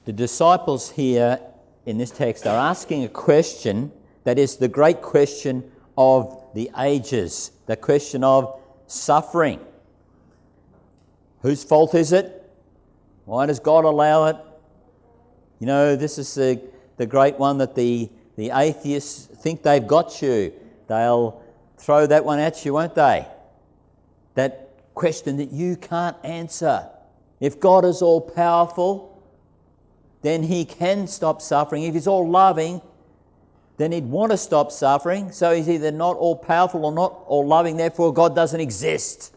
The disciples here in this text are asking a question that is the great question of the ages, the question of suffering. Whose fault is it? Why does God allow it? You know, this is the great one that the atheists think they've got you. They'll throw that one at you, won't they? That question that you can't answer. If God is all powerful, then he can stop suffering. If he's all loving, then he'd want to stop suffering. So he's either not all powerful or not all loving, therefore God doesn't exist.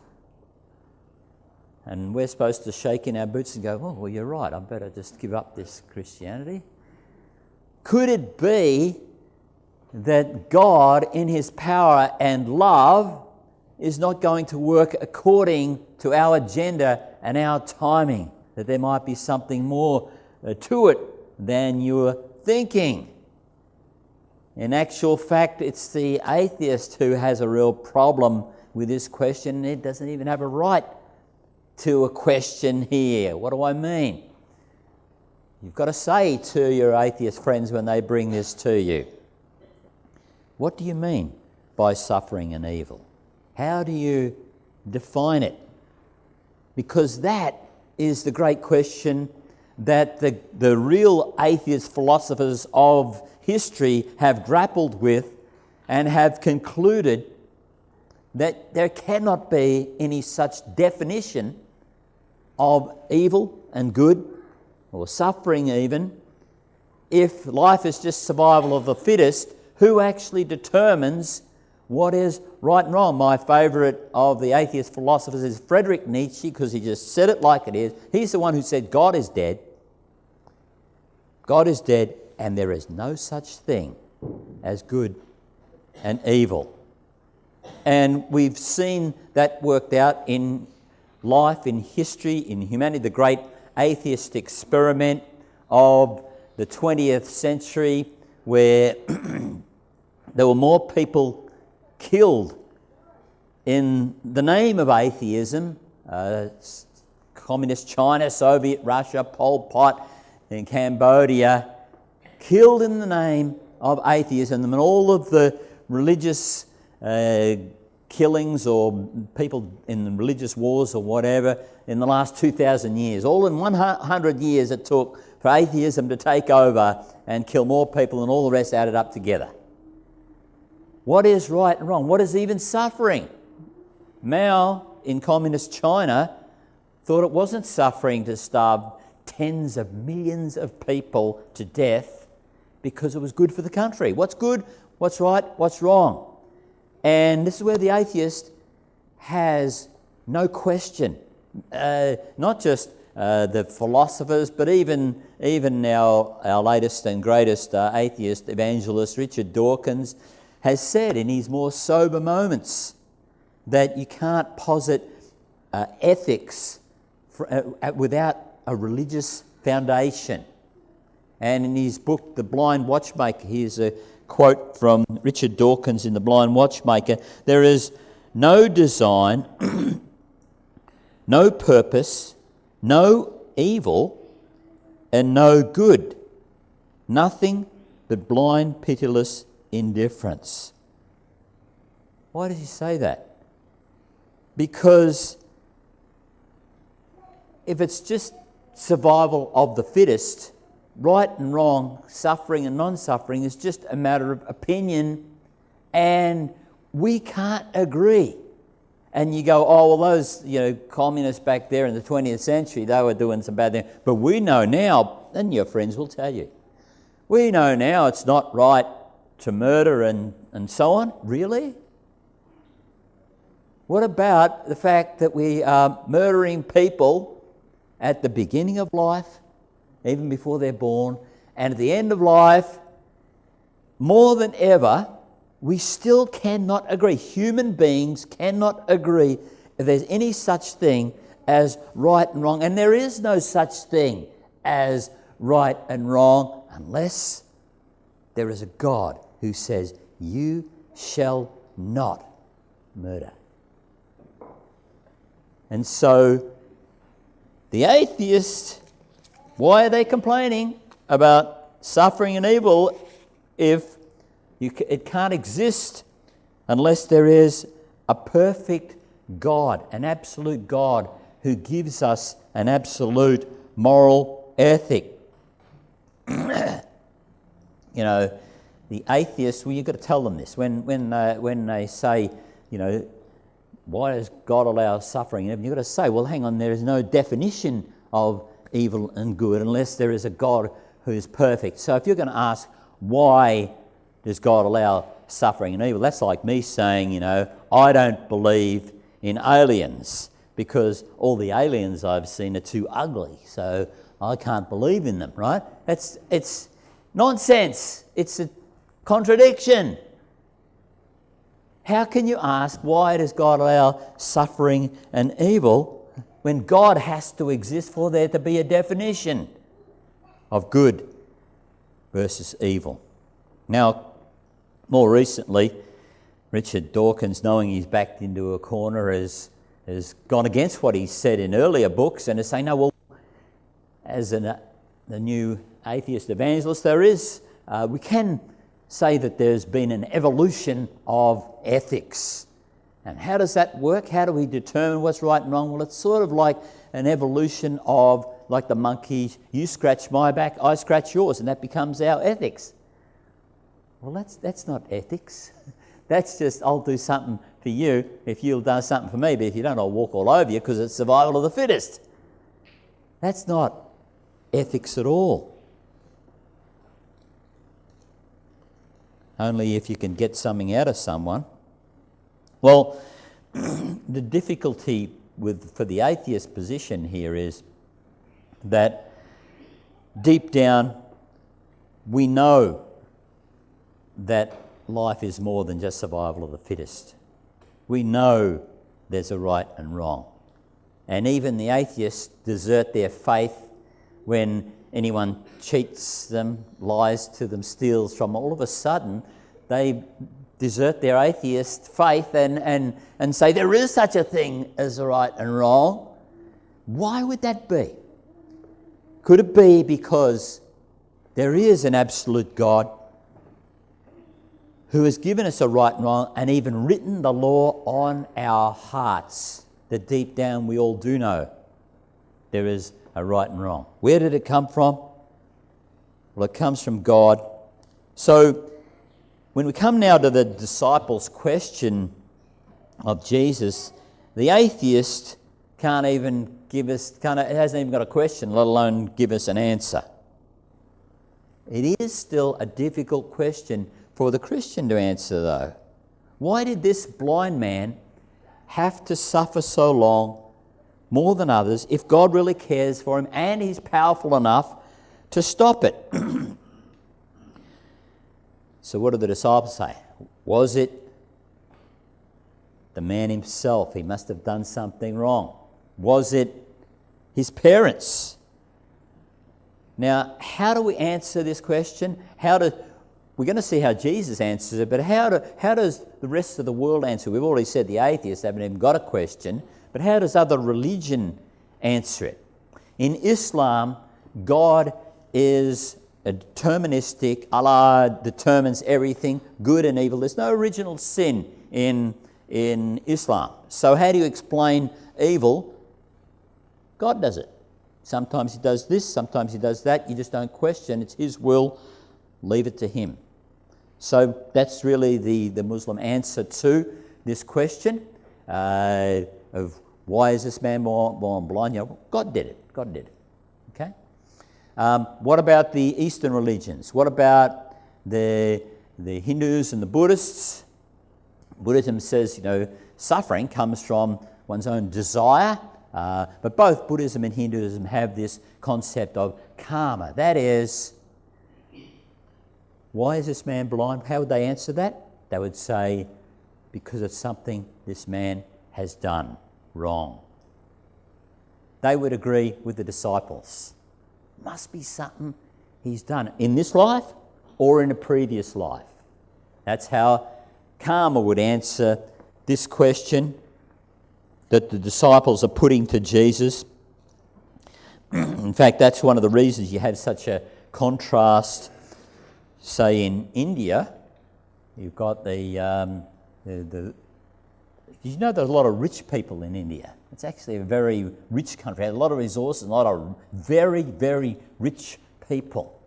And we're supposed to shake in our boots and go, oh, well, you're right, I better just give up this Christianity. Could it be that God, in his power and love, is not going to work according to our agenda and our timing? That there might be something more to it than you're thinking. In actual fact, it's the atheist who has a real problem with this question. It doesn't even have a right to a question here. What do I mean? You've got to say to your atheist friends when they bring this to you, what do you mean by suffering and evil? How do you define it? Because that is the great question that the real atheist philosophers of history have grappled with and have concluded that there cannot be any such definition of evil and good, or suffering even, if life is just survival of the fittest. Who actually determines what is right and wrong? My favourite of the atheist philosophers is Friedrich Nietzsche, because he just said it like it is. He's the one who said God is dead. God is dead, and there is no such thing as good and evil. And we've seen that worked out in life, in history, in humanity. The great atheist experiment of the 20th century, where there were more people killed in the name of atheism. Communist China, Soviet Russia, Pol Pot in Cambodia, killed in the name of atheism, and all of the religious killings or people in religious wars or whatever in the last 2,000 years. All in 100 years it took for atheism to take over and kill more people than all the rest added up together. What is right and wrong? What is even suffering? Mao in communist China thought it wasn't suffering to starve tens of millions of people to death because it was good for the country. What's good? What's right? What's wrong? And this is where the atheist has no question. Not just the philosophers, but even our latest and greatest atheist evangelist, Richard Dawkins, has said in his more sober moments that you can't posit ethics without a religious foundation. And in his book, The Blind Watchmaker, here's a quote from Richard Dawkins in The Blind Watchmaker: "There is no design, no purpose, no evil, and no good. Nothing but blind, pitiless indifference." Why does he say that? Because if it's just survival of the fittest, right and wrong, suffering and non-suffering is just a matter of opinion, and we can't agree. And you go, oh, well, those communists back there in the 20th century, they were doing some bad things. But we know now, and your friends will tell you, we know now it's not right to murder and so on. Really? What about the fact that we are murdering people at the beginning of life, even before they're born, and at the end of life? More than ever, we still cannot agree. Human beings cannot agree if there's any such thing as right and wrong. And there is no such thing as right and wrong unless there is a God who says, "You shall not murder." And so the atheist Why are they complaining about suffering and evil if it can't exist unless there is a perfect God, an absolute God who gives us an absolute moral ethic? You know, the atheists, well, you've got to tell them this. When they say, you know, why does God allow suffering? You've got to say, well, hang on, there is no definition of evil and good unless there is a God who is perfect. So if you're going to ask, why does God allow suffering and evil? That's like me saying, you know, I don't believe in aliens because all the aliens I've seen are too ugly, so I can't believe in them, right? It's nonsense. It's a contradiction. How can you ask, why does God allow suffering and evil when God has to exist for there to be a definition of good versus evil? Now, more recently, Richard Dawkins, knowing he's backed into a corner, has gone against what he said in earlier books and is saying, no, well, as the new atheist evangelist, we can say that there's been an evolution of ethics. And how does that work? How do we determine what's right and wrong? Well, it's sort of like an evolution of, like the monkey, you scratch my back, I scratch yours, and that becomes our ethics. Well, that's not ethics. That's just, I'll do something for you if you'll do something for me, but if you don't, I'll walk all over you because it's survival of the fittest. That's not ethics at all. Only if you can get something out of someone. Well, the difficulty for the atheist position here is that deep down we know that life is more than just survival of the fittest. We know there's a right and wrong. And even the atheists desert their faith when anyone cheats them, lies to them, steals from them. All of a sudden, they desert their atheist faith and say there is such a thing as a right and wrong. Why would that be? Could it be because there is an absolute God who has given us a right and wrong and even written the law on our hearts, that deep down we all do know there is a right and wrong? Where did it come from? Well, it comes from God. So when we come now to the disciples' question of Jesus, the atheist hasn't even got a question, let alone give us an answer. It is still a difficult question for the Christian to answer, though. Why did this blind man have to suffer so long, more than others, if God really cares for him and he's powerful enough to stop it? So what did the disciples say? Was it the man himself? He must have done something wrong. Was it his parents? Now, how do we answer this question? We're going to see how Jesus answers it, but how does the rest of the world answer? We've already said the atheists haven't even got a question, but how does other religion answer it? In Islam, God is a deterministic. Allah determines everything, good and evil. There's no original sin in Islam. So how do you explain evil? God does it. Sometimes he does this, sometimes he does that. You just don't question. It's his will. Leave it to him. So that's really the Muslim answer to this question of why is this man born blind? You know, God did it. God did it. Okay. What about the Eastern religions? What about the Hindus and the Buddhists? Buddhism says, suffering comes from one's own desire, but both Buddhism and Hinduism have this concept of karma. That is, why is this man blind? How would they answer that? They would say, because it's something this man has done wrong. They would agree with the disciples. Must be something he's done in this life or in a previous life. That's how karma would answer this question that the disciples are putting to Jesus. In fact, that's one of the reasons you have such a contrast. Say in India, you've got the did you know there's a lot of rich people in India? It's actually a very rich country, has a lot of resources, a lot of very, very rich people.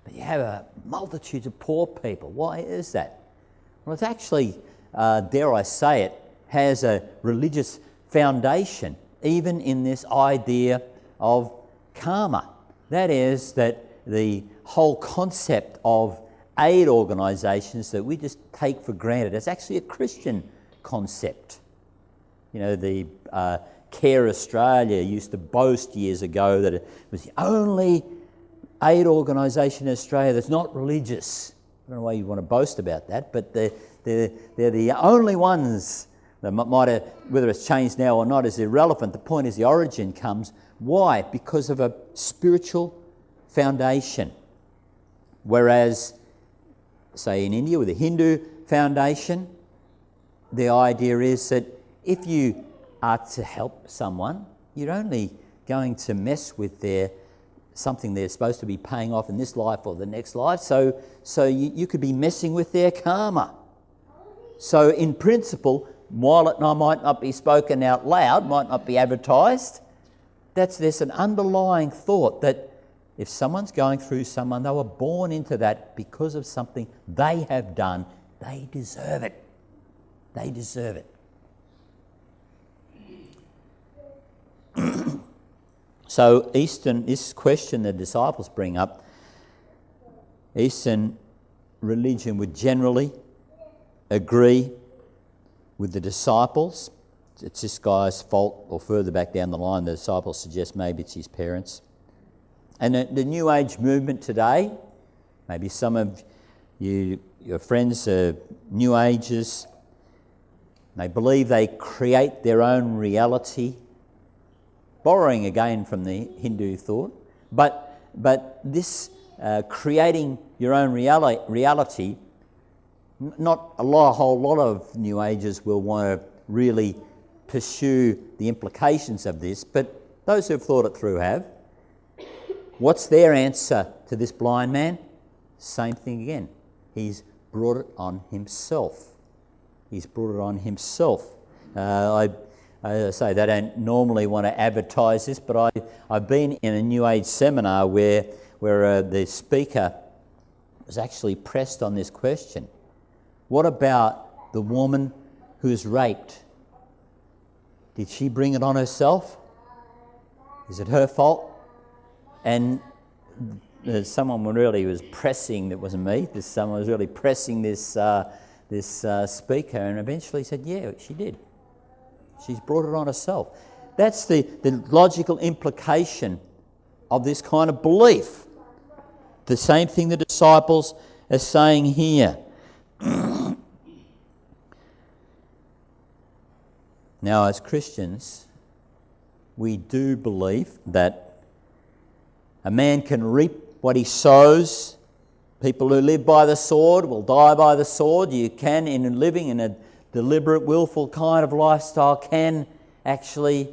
But you have a multitude of poor people. Why is that? Well, it's actually, dare I say it, has a religious foundation, even in this idea of karma. That is, that the whole concept of aid organisations that we just take for granted is actually a Christian concept. You know, the Care Australia used to boast years ago that it was the only aid organisation in Australia that's not religious. I don't know why you want to boast about that, but they're the only ones that might have, whether it's changed now or not is irrelevant. The point is the origin comes. Why? Because of a spiritual foundation. Whereas, say in India with a Hindu foundation, the idea is that if you are to help someone, you're only going to mess with something they're supposed to be paying off in this life or the next life. So you could be messing with their karma. So in principle, while it might not be spoken out loud, might not be advertised, there's an underlying thought that if someone's going through someone, they were born into that because of something they have done, they deserve it. They deserve it. So this question the disciples bring up, Eastern religion would generally agree with the disciples. It's this guy's fault, or further back down the line, the disciples suggest maybe it's his parents. And the New Age movement today, maybe some of your friends are New Agers, they believe they create their own reality, borrowing again from the Hindu thought. But this creating your own reality, not a whole lot of New Agers will want to really pursue the implications of this, but those who have thought it through have. What's their answer to this blind man? Same thing again. He's brought it on himself. He's brought it on himself. I say they don't normally want to advertise this, but I've been in a New Age seminar where the speaker was actually pressed on this question. What about the woman who's raped? Did she bring it on herself? Is it her fault? And someone really was pressing, that wasn't me, someone was really pressing this speaker, and eventually said, yeah, she did. She's brought it on herself. That's the logical implication of this kind of belief. The same thing the disciples are saying here. Now, as Christians, we do believe that a man can reap what he sows. People who live by the sword will die by the sword. You can, in living in a deliberate, willful kind of lifestyle, can actually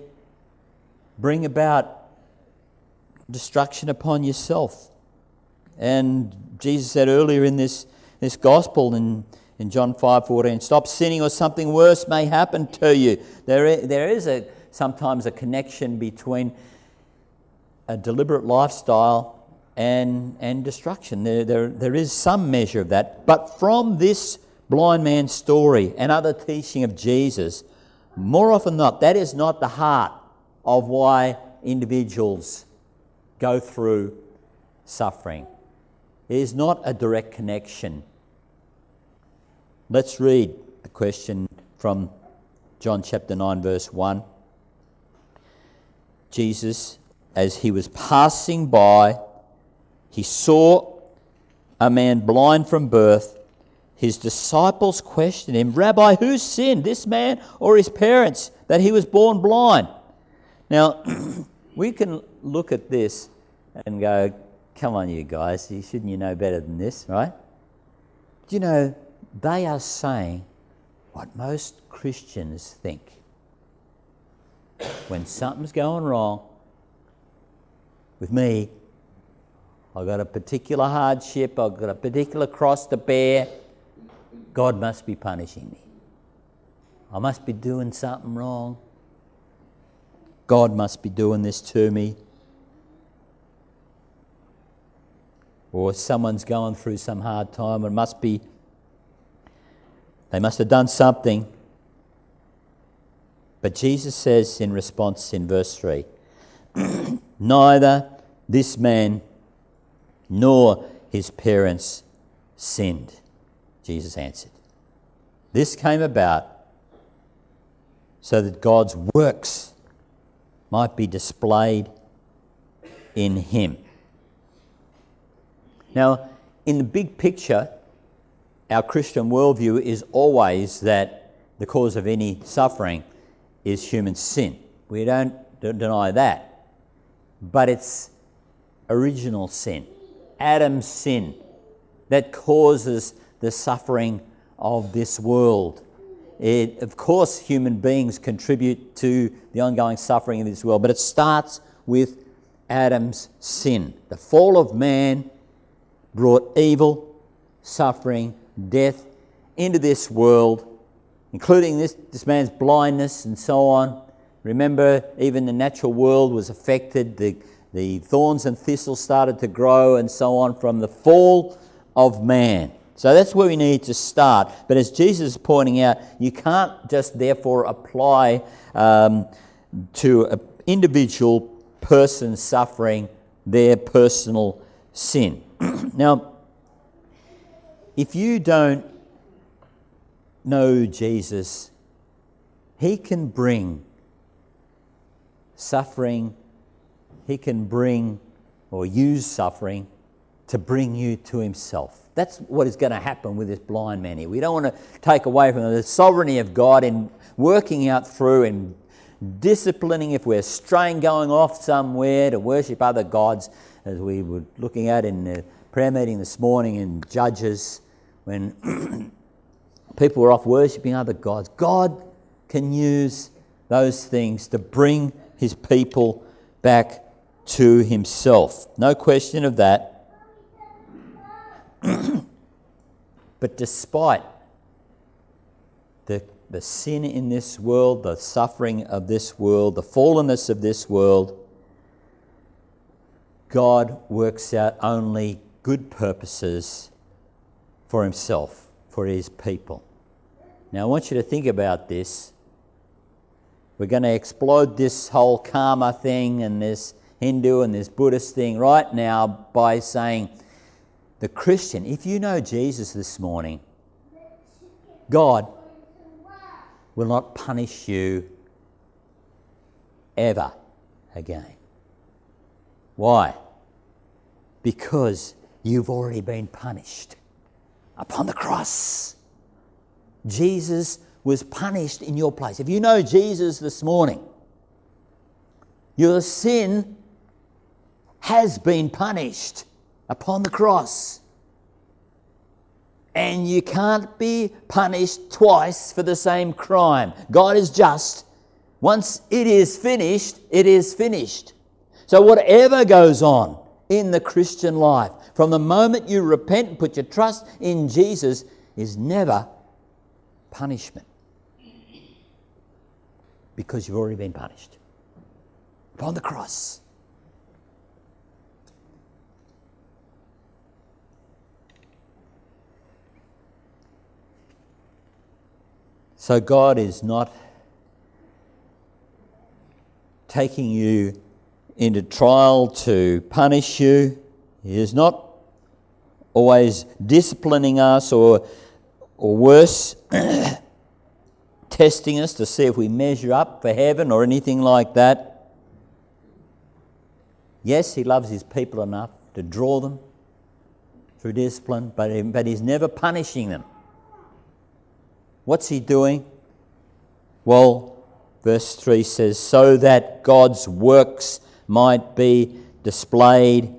bring about destruction upon yourself. And Jesus said earlier in this gospel in John 5:14, stop sinning or something worse may happen to you. There is sometimes a connection between a deliberate lifestyle and destruction. There is some measure of that. But from this blind man's story and other teaching of Jesus, more often than not, that is not the heart of why individuals go through suffering. It is not a direct connection. Let's read the question from John chapter 9, verse 1. Jesus, as he was passing by, he saw a man blind from birth. His disciples questioned him, Rabbi, who sinned, this man or his parents, that he was born blind? Now, we can look at this and go, come on, you guys, shouldn't you know better than this, right? Do you know, they are saying what most Christians think. When something's going wrong, with me. I've got a particular hardship, I've got a particular cross to bear. God must be punishing me. I must be doing something wrong. God must be doing this to me. Or someone's going through some hard time, and they must have done something. But Jesus says in response in verse 3, neither this man nor his parents sinned. Jesus answered. This came about so that God's works might be displayed in him. Now, in the big picture, our Christian worldview is always that the cause of any suffering is human sin. We don't deny that. But it's original sin, Adam's sin, that causes the suffering of this world. Of course, human beings contribute to the ongoing suffering of this world, but it starts with Adam's sin. The fall of man brought evil, suffering, death into this world, including this man's blindness and so on. Remember, even the natural world was affected. The thorns and thistles started to grow and so on from the fall of man. So that's where we need to start. But as Jesus is pointing out, you can't just therefore apply to an individual person suffering their personal sin. Now, if you don't know Jesus, he can bring suffering, he can bring or use suffering to bring you to himself. That's what is going to happen with this blind man here. We don't want to take away from the sovereignty of God in working out through and disciplining if we're straying, going off somewhere to worship other gods, as we were looking at in the prayer meeting this morning in Judges, when people were off worshipping other gods. God can use those things to bring his people back to himself. No question of that. But despite the sin in this world, the suffering of this world, the fallenness of this world, God works out only good purposes for himself, for his people. Now I want you to think about this. We're going to explode this whole karma thing and this Hindu and this Buddhist thing right now by saying the Christian, if you know Jesus this morning, God will not punish you ever again. Why? Because you've already been punished upon the cross. Jesus was punished in your place. If you know Jesus this morning, your sin has been punished upon the cross. And you can't be punished twice for the same crime. God is just. Once it is finished, it is finished. So whatever goes on in the Christian life, from the moment you repent and put your trust in Jesus, is never punishment. Because you've already been punished upon the cross. So God is not taking you into trial to punish you. He is not always disciplining us or worse, testing us to see if we measure up for heaven or anything like that. Yes, he loves his people enough to draw them through discipline, but he's never punishing them. What's he doing? Well, verse 3 says, so that God's works might be displayed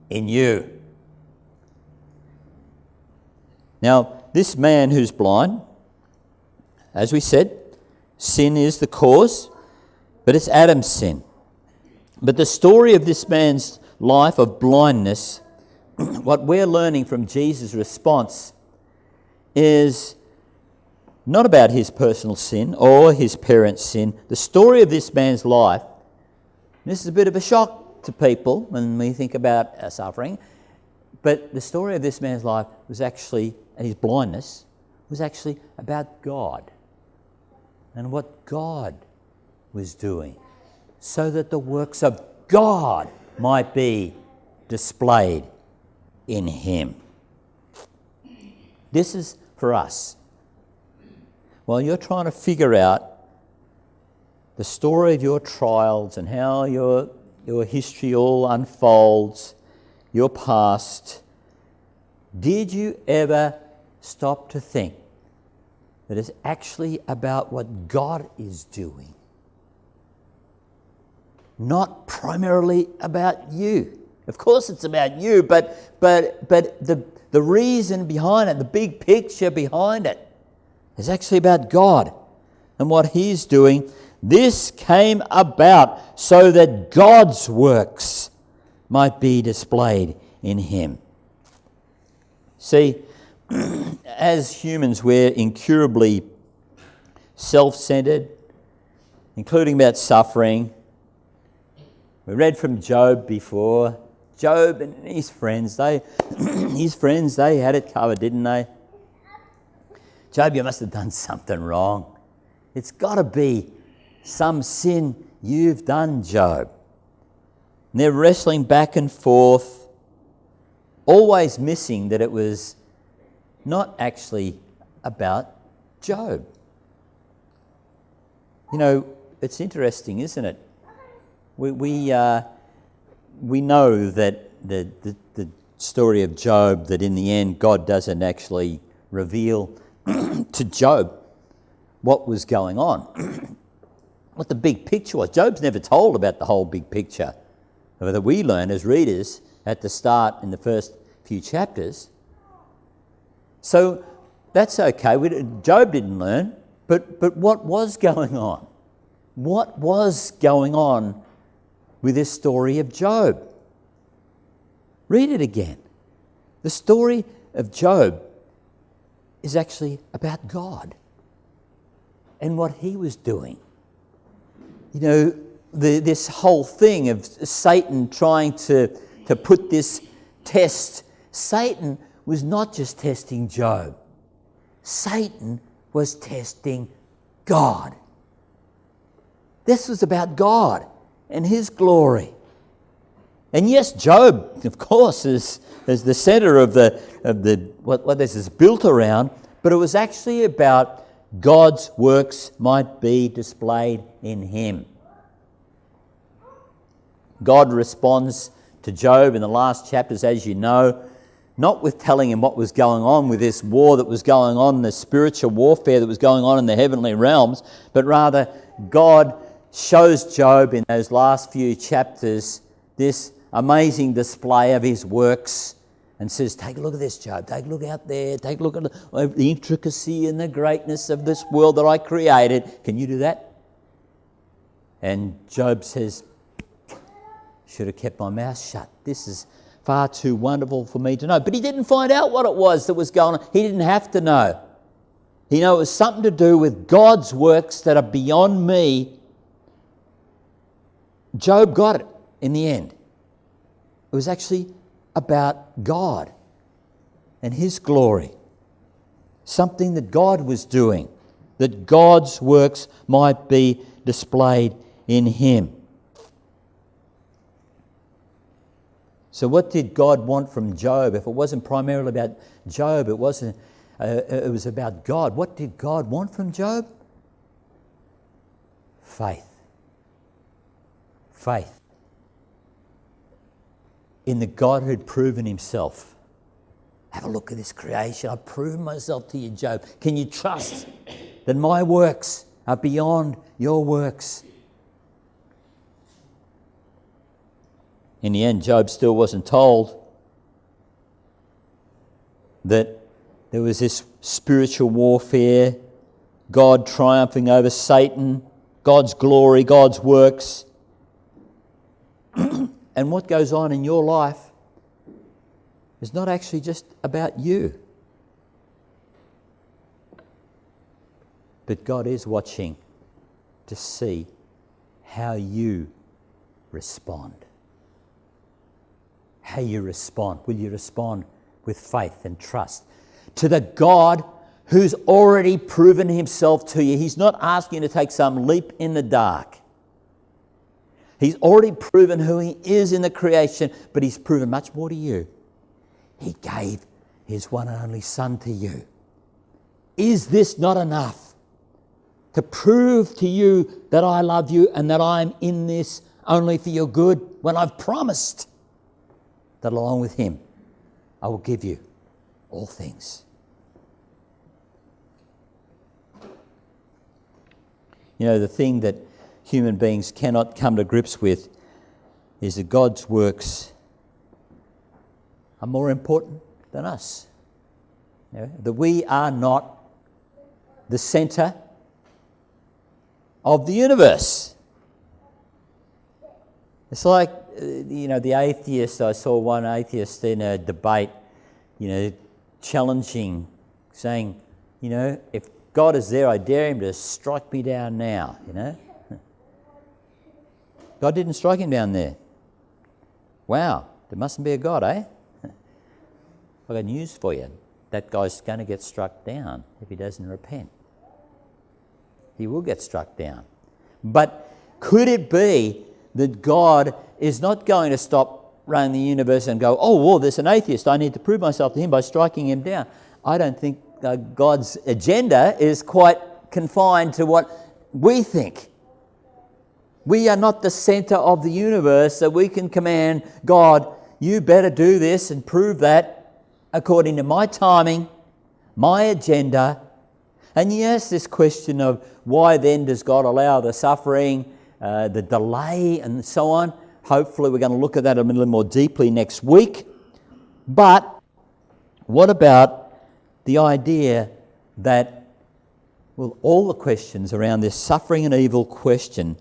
in you. Now, this man who's blind, as we said, sin is the cause, but it's Adam's sin. But the story of this man's life of blindness, what we're learning from Jesus' response is not about his personal sin or his parents' sin. The story of this man's life, this is a bit of a shock to people when we think about our suffering, but the story of this man's life was actually, and his blindness, was actually about God and what God was doing, so that the works of God might be displayed in him. This is for us. While you're trying to figure out the story of your trials and how your history all unfolds, your past, did you ever stop to think that it's actually about what God is doing? Not primarily about you. Of course it's about you, but the reason behind it, the big picture behind it, is actually about God and what he's doing. This came about so that God's works might be displayed in him. See, as humans, we're incurably self-centered, including about suffering. We read from Job before. Job and his friends, they had it covered, didn't they? Job, you must have done something wrong. It's got to be some sin you've done, Job. And they're wrestling back and forth, always missing that it was not actually about Job. You know, it's interesting, isn't it? We know that the story of Job, that in the end God doesn't actually reveal to Job what was going on, what the big picture was. Job's never told about the whole big picture that we learn as readers at the start in the first few chapters. So that's okay. Job didn't learn, but what was going on? What was going on with this story of Job? Read it again. The story of Job is actually about God and what he was doing. You know, this whole thing of Satan trying to put this test. Satan was not just testing Job. Satan was testing God. This was about God and his glory. And yes, Job, of course, is the center of the what this is built around, but it was actually about God's works might be displayed in him. God responds to Job in the last chapters, as you know, not with telling him what was going on with this war that was going on, the spiritual warfare that was going on in the heavenly realms, but rather God shows Job in those last few chapters this amazing display of his works and says, take a look at this, Job. Take a look out there. Take a look at the intricacy and the greatness of this world that I created. Can you do that? And Job says, should have kept my mouth shut. This is far too wonderful for me to know. But he didn't find out what it was that was going on. He didn't have to know. He knew it was something to do with God's works that are beyond me. Job got it in the end. It was actually about God and his glory. Something that God was doing, that God's works might be displayed in him. So what did God want from Job? If it wasn't primarily about Job, it was about God. What did God want from Job? Faith. Faith in the God who'd proven himself. Have a look at this creation. I've proven myself to you, Job. Can you trust that my works are beyond your works? In the end, Job still wasn't told that there was this spiritual warfare, God triumphing over Satan, God's glory, God's works. and what goes on in your life is not actually just about you. But God is watching to see how you respond. How you respond. Will you respond with faith and trust to the God who's already proven himself to you? He's not asking you to take some leap in the dark. He's already proven who he is in the creation, but he's proven much more to you. He gave his one and only Son to you. Is this not enough to prove to you that I love you and that I'm in this only for your good, when I've promised that along with him I will give you all things? You know, the thing that human beings cannot come to grips with is that God's works are more important than us. You know, that we are not the centre of the universe. It's like, the atheist, I saw one atheist in a debate, challenging, saying, if God is there, I dare him to strike me down now, God didn't strike him down there. Wow, there mustn't be a God, eh? I've got news for you. That guy's going to get struck down if he doesn't repent. He will get struck down. But could it be that God is not going to stop running the universe and go, oh, well, there's an atheist, I need to prove myself to him by striking him down? I don't think God's agenda is quite confined to what we think. We are not the centre of the universe, so we can command God, you better do this and prove that according to my timing, my agenda. And yes, this question of why then does God allow the suffering, the delay and so on. Hopefully we're going to look at that a little more deeply next week. But what about the idea that, well, all the questions around this suffering and evil question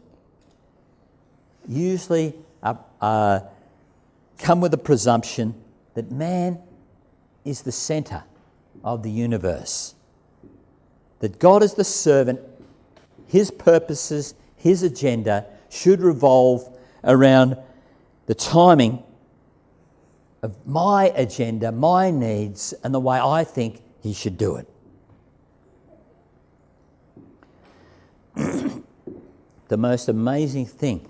usually come with a presumption that man is the centre of the universe. That God is the servant, his purposes, his agenda should revolve around the timing of my agenda, my needs, and the way I think he should do it. The most amazing thing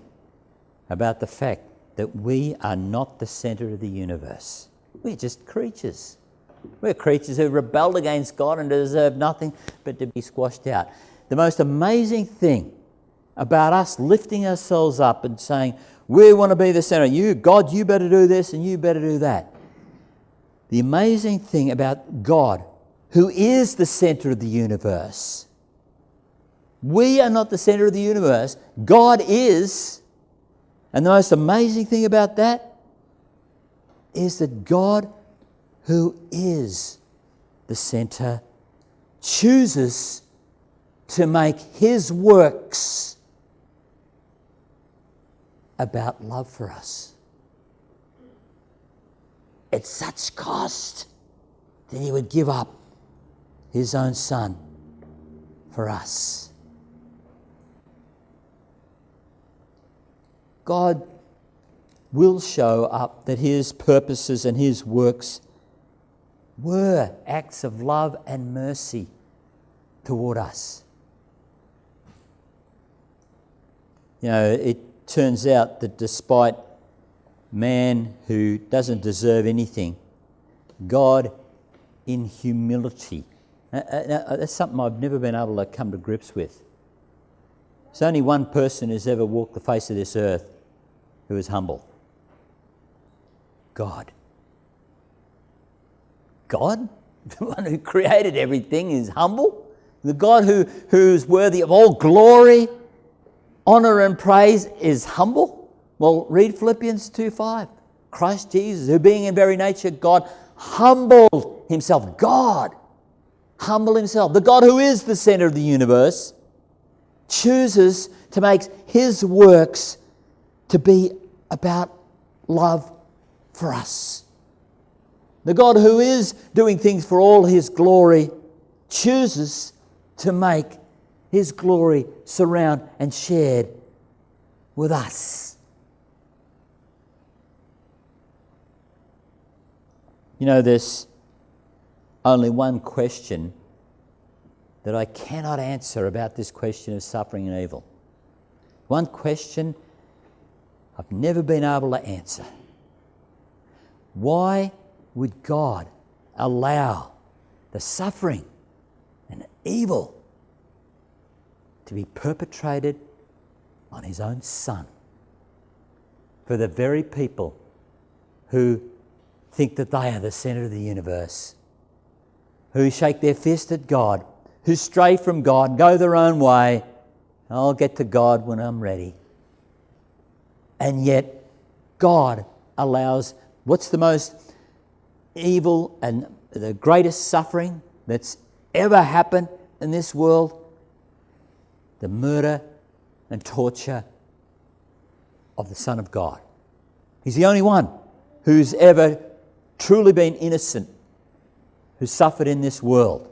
about the fact that we are not the centre of the universe. We're just creatures. We're creatures who rebelled against God and deserve nothing but to be squashed out. The most amazing thing about us lifting ourselves up and saying, we want to be the centre. You, God, you better do this and you better do that. The amazing thing about God, who is the centre of the universe. We are not the centre of the universe. God is. And the most amazing thing about that is that God, who is the centre, chooses to make his works about love for us. At such cost that he would give up his own Son for us. God will show up that his purposes and his works were acts of love and mercy toward us. It turns out that despite man who doesn't deserve anything, God in humility. Now, that's something I've never been able to come to grips with. There's only one person who's ever walked the face of this earth who is humble. God. God, the one who created everything, is humble. The God who's worthy of all glory, honour and praise is humble. Well, read Philippians 2:5. Christ Jesus, who being in very nature God, humbled himself. God humbled himself. The God who is the centre of the universe chooses to make his works to be about love for us. The God who is doing things for all his glory chooses to make his glory surround and shared with us. You know, there's only one question that I cannot answer about this question of suffering and evil. One question I've never been able to answer. Why would God allow the suffering and evil to be perpetrated on his own Son for the very people who think that they are the centre of the universe, who shake their fist at God, who stray from God, go their own way? I'll get to God when I'm ready. And yet God allows what's the most evil and the greatest suffering that's ever happened in this world? The murder and torture of the Son of God. He's the only one who's ever truly been innocent, who suffered in this world.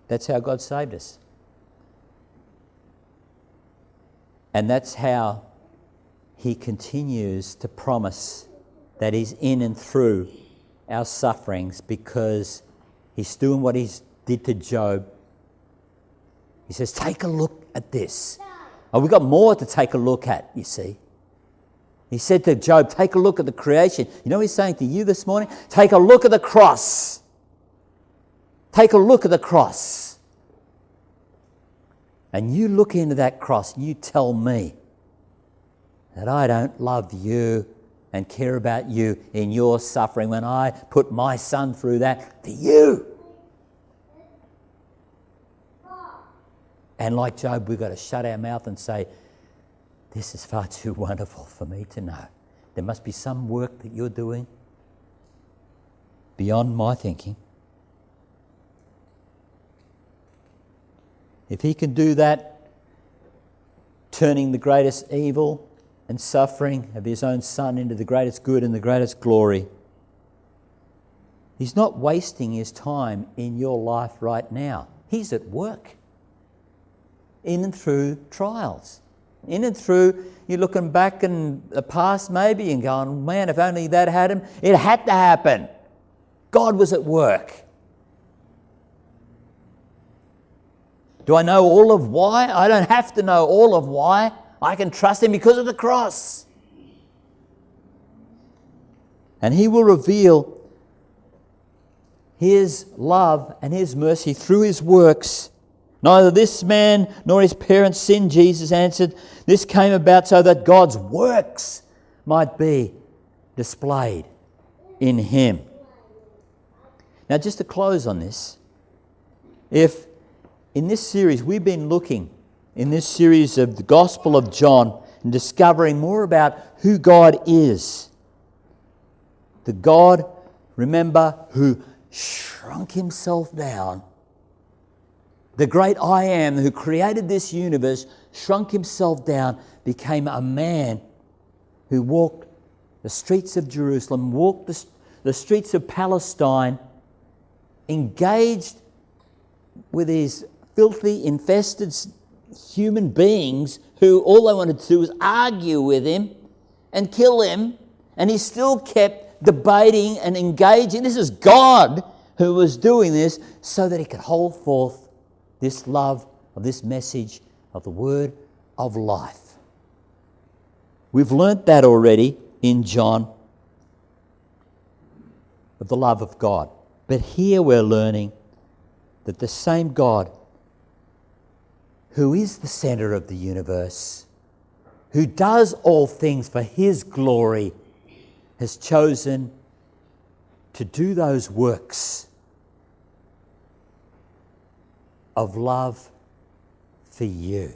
That's how God saved us. And that's how he continues to promise that he's in and through our sufferings, because he's doing what he did to Job. He says, take a look at this. Oh, we've got more to take a look at, you see. He said to Job, take a look at the creation. You know what he's saying to you this morning? Take a look at the cross. Take a look at the cross. And you look into that cross and you tell me that I don't love you and care about you in your suffering when I put my Son through that for you. And like Job, we've got to shut our mouth and say, this is far too wonderful for me to know. There must be some work that you're doing beyond my thinking. If he can do that, turning the greatest evil and suffering of his own Son into the greatest good and the greatest glory, he's not wasting his time in your life right now. He's at work. In and through trials. In and through, you're looking back in the past maybe and going, man, if only that had him. It had to happen. God was at work. Do I know all of why? I don't have to know all of why. I can trust him because of the cross. And he will reveal his love and his mercy through his works. Neither this man nor his parents sinned, Jesus answered. This came about so that God's works might be displayed in him. Now, just to close on this, if in this series we've been looking, in this series of the Gospel of John, and discovering more about who God is. The God, remember, who shrunk himself down. The great I Am who created this universe shrunk himself down, became a man who walked the streets of Jerusalem, walked the streets of Palestine, engaged with these filthy, infested human beings who all they wanted to do was argue with him and kill him, and he still kept debating and engaging. This is God who was doing this so that he could hold forth this love of this message of the word of life. We've learnt that already in John, of the love of God. But here we're learning that the same God who is the centre of the universe, who does all things for his glory, has chosen to do those works of love for you.